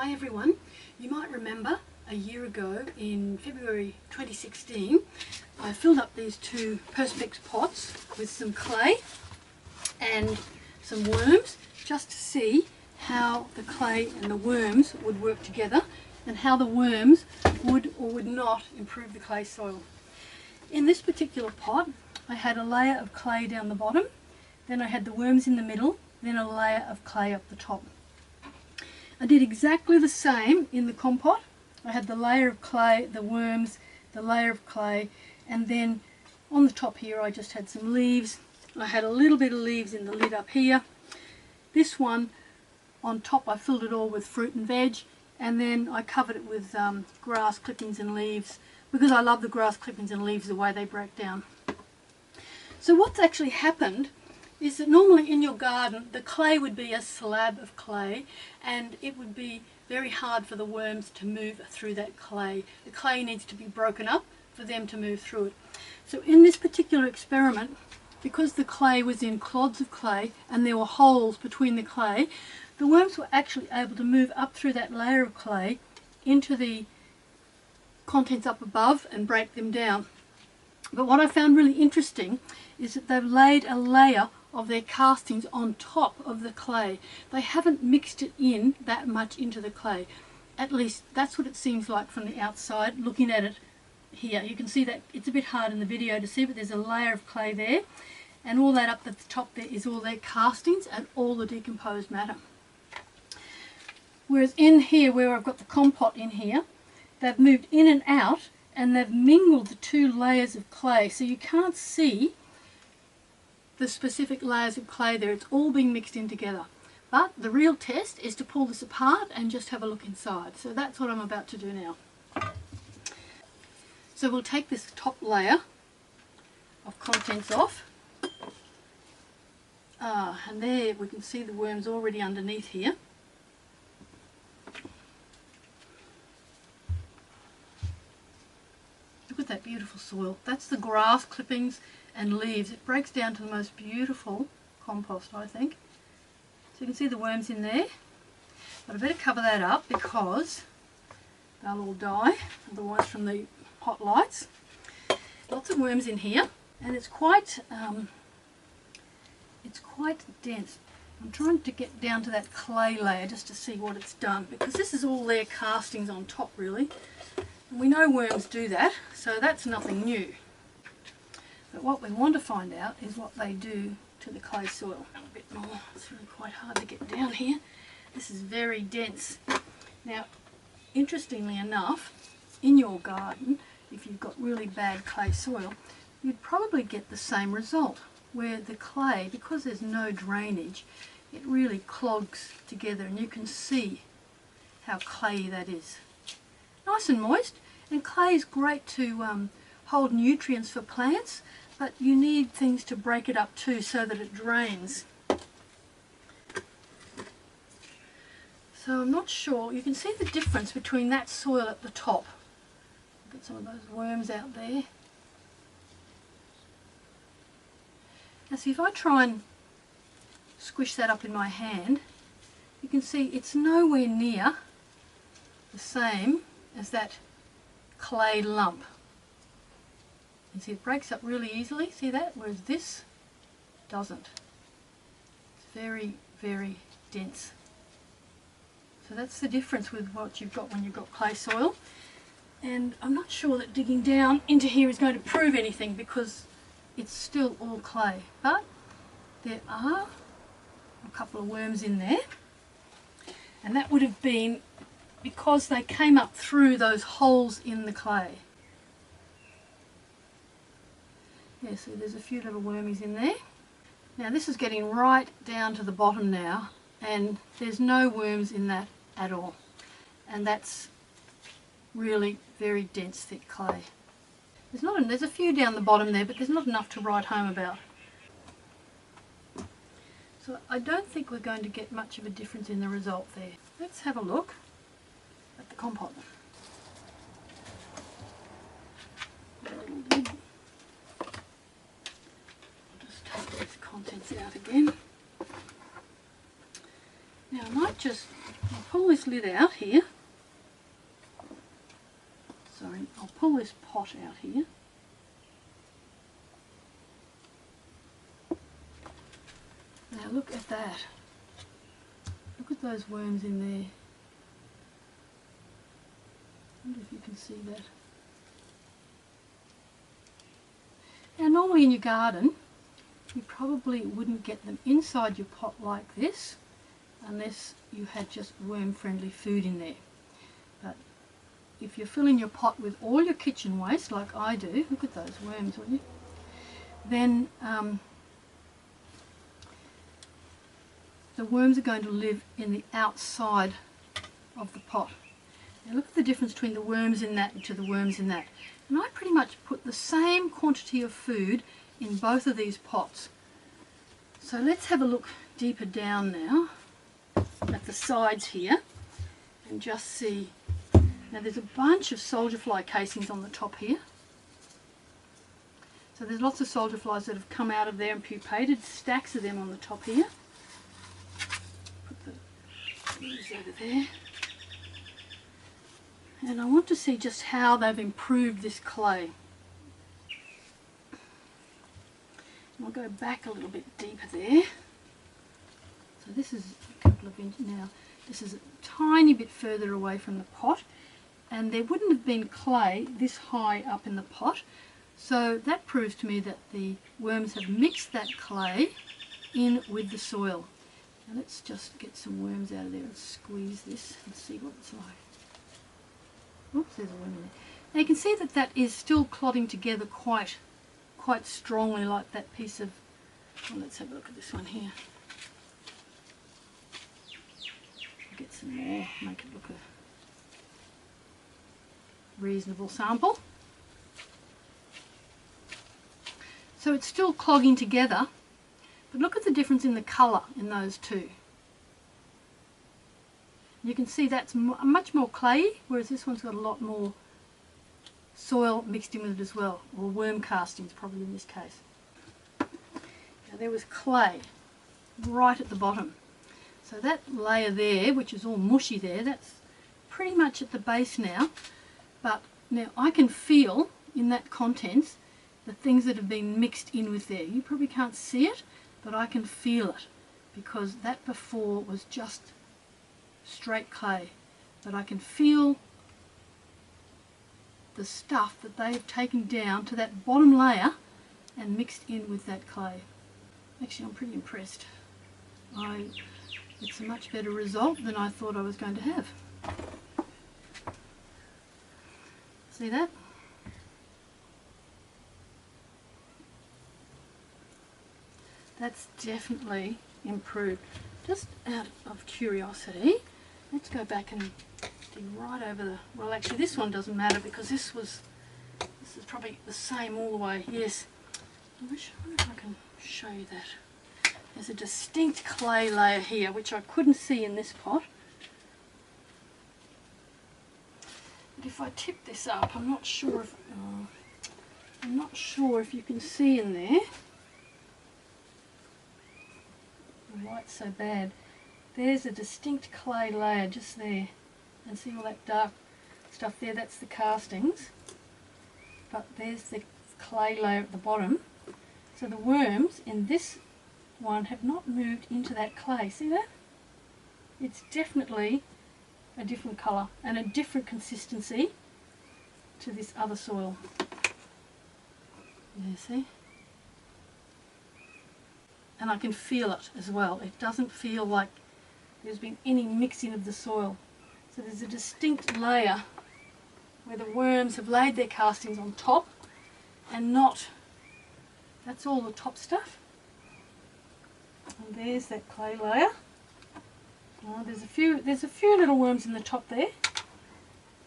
Hi everyone, you might remember a year ago in February 2016 I filled up these two perspex pots with some clay and some worms just to see how the clay and the worms would work together and how the worms would or would not improve the clay soil. In this particular pot I had a layer of clay down the bottom, then I had the worms in the middle, then a layer of clay up the top. I did exactly the same in the Compot. I had the layer of clay, the worms, the layer of clay, and then on the top here I just had some leaves. I had a little bit of leaves in the lid up here. This one on top I filled it all with fruit and veg, and then I covered it with grass clippings and leaves because I love the grass clippings and leaves, the way they break down. So what's actually happened is that normally in your garden the clay would be a slab of clay and it would be very hard for the worms to move through that clay. The clay needs to be broken up for them to move through it. So in this particular experiment, because the clay was in clods of clay and there were holes between the clay, the worms were actually able to move up through that layer of clay into the contents up above and break them down. But what I found really interesting is that they've laid a layer of their castings on top of the clay. They haven't mixed it in that much into the clay. At least that's what it seems like from the outside looking at it here. You can see that it's a bit hard in the video to see, but there's a layer of clay there, and all that up at the top there is all their castings and all the decomposed matter. Whereas in here, where I've got the Compot in here, they've moved in and out and they've mingled the two layers of clay, so you can't see the specific layers of clay there. It's all being mixed in together. But the real test is to pull this apart and just have a look inside. So that's what I'm about to do now. So we'll take this top layer of contents off. And there we can see the worms already underneath here. Look at that beautiful soil. That's the grass clippings and leaves. It breaks down to the most beautiful compost, I think. So you can see the worms in there. But I better cover that up because they'll all die, otherwise from the hot lights. Lots of worms in here, and it's quite dense. I'm trying to get down to that clay layer just to see what it's done, because this is all their castings on top really. And we know worms do that, so that's nothing new. But what we want to find out is what they do to the clay soil. A bit more. It's really quite hard to get down here. This is very dense. Now, interestingly enough, in your garden, if you've got really bad clay soil, you'd probably get the same result, where the clay, because there's no drainage, it really clogs together, and you can see how clayey that is. Nice and moist, and clay is great to hold nutrients for plants, but you need things to break it up too so that it drains. So I'm not sure, you can see the difference between that soil at the top. Get some of those worms out there. Now see, if I try and squish that up in my hand, you can see it's nowhere near the same as that clay lump. You see it breaks up really easily, see that? Whereas this doesn't. It's very, very dense. So that's the difference with what you've got when you've got clay soil. And I'm not sure that digging down into here is going to prove anything because it's still all clay. But there are a couple of worms in there. And that would have been because they came up through those holes in the clay. Yeah, so there's a few little wormies in there. Now this is getting right down to the bottom now, and there's no worms in that at all. And that's really very dense, thick clay. There's a few down the bottom there, but there's not enough to write home about. So I don't think we're going to get much of a difference in the result there. Let's have a look at the Compot. Contents out again. Now I might just I'll pull this lid out here. Sorry, I'll pull this pot out here. Now look at that. Look at those worms in there. I wonder if you can see that. Now normally in your garden you probably wouldn't get them inside your pot like this unless you had just worm friendly food in there. But if you're filling your pot with all your kitchen waste like I do, look at those worms, will you? Then the worms are going to live in the outside of the pot. Now look at the difference between the worms in that and to the worms in that. And I pretty much put the same quantity of food in both of these pots. So let's have a look deeper down now at the sides here and just see. Now there's a bunch of soldier fly casings on the top here. So there's lots of soldier flies that have come out of there and pupated, stacks of them on the top here. Put these over there. And I want to see just how they've improved this clay. And I'll go back a little bit deeper there. So this is a couple of inches now. This is a tiny bit further away from the pot, and there wouldn't have been clay this high up in the pot. So that proves to me that the worms have mixed that clay in with the soil. Now let's just get some worms out of there and squeeze this and see what it's like. Oops, there's a worm in there. Now you can see that that is still clotting together quite strongly, like that piece of, well, let's have a look at this one here. I'll get some more, make it look a reasonable sample. So it's still clogging together, but look at the difference in the colour in those two. You can see that's much more clayey, whereas this one's got a lot more soil mixed in with it as well, or worm castings probably in this case. Now there was clay right at the bottom. So that layer there, which is all mushy there, that's pretty much at the base now. But now I can feel in that contents the things that have been mixed in with there. You probably can't see it, but I can feel it, because that before was just straight clay. But I can feel the stuff that they have taken down to that bottom layer and mixed in with that clay. Actually, I'm pretty impressed. It's a much better result than I thought I was going to have. See that? That's definitely improved. Just out of curiosity, let's go back and dig right over the, well actually this one doesn't matter because this is probably the same all the way. Yes, I wonder if I can show you that. There's a distinct clay layer here which I couldn't see in this pot. But if I tip this up, I'm not sure if you can see in there. The light's so bad. There's a distinct clay layer just there, and see all that dark stuff there, that's the castings, but there's the clay layer at the bottom. So the worms in this one have not moved into that clay. See that? It's definitely a different colour and a different consistency to this other soil. Yeah, see? And I can feel it as well. It doesn't feel like there's been any mixing of the soil. So there's a distinct layer where the worms have laid their castings on top and not, that's all the top stuff. And there's that clay layer. Oh, there's a few little worms in the top there,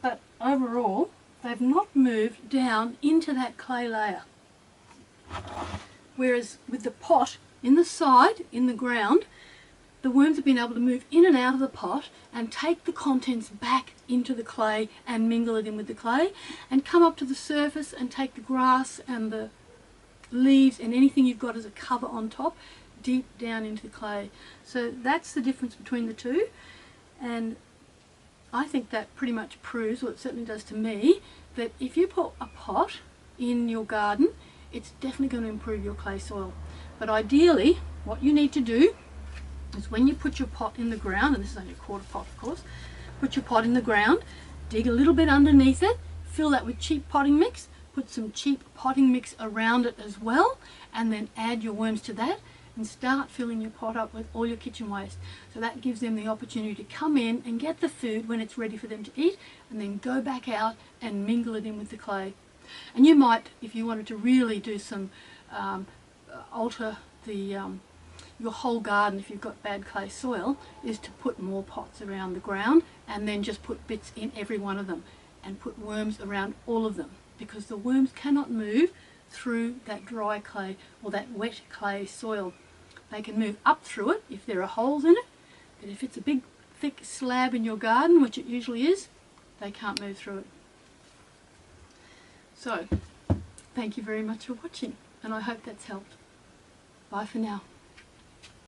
but overall they've not moved down into that clay layer. Whereas with the pot in the side, in the ground, the worms have been able to move in and out of the pot and take the contents back into the clay and mingle it in with the clay and come up to the surface and take the grass and the leaves and anything you've got as a cover on top deep down into the clay. So that's the difference between the two. And I think that pretty much proves, well it certainly does to me, that if you put a pot in your garden, it's definitely going to improve your clay soil. But ideally, what you need to do is when you put your pot in the ground, and this is only a quarter pot of course, put your pot in the ground, dig a little bit underneath it, fill that with cheap potting mix, put some cheap potting mix around it as well, and then add your worms to that and start filling your pot up with all your kitchen waste. So that gives them the opportunity to come in and get the food when it's ready for them to eat, and then go back out and mingle it in with the clay. And you might, if you wanted to really do some, alter the your whole garden, if you've got bad clay soil, is to put more pots around the ground and then just put bits in every one of them and put worms around all of them, because the worms cannot move through that dry clay or that wet clay soil. They can move up through it if there are holes in it, but if it's a big thick slab in your garden, which it usually is, they can't move through it. So thank you very much for watching, and I hope that's helped. Bye for now.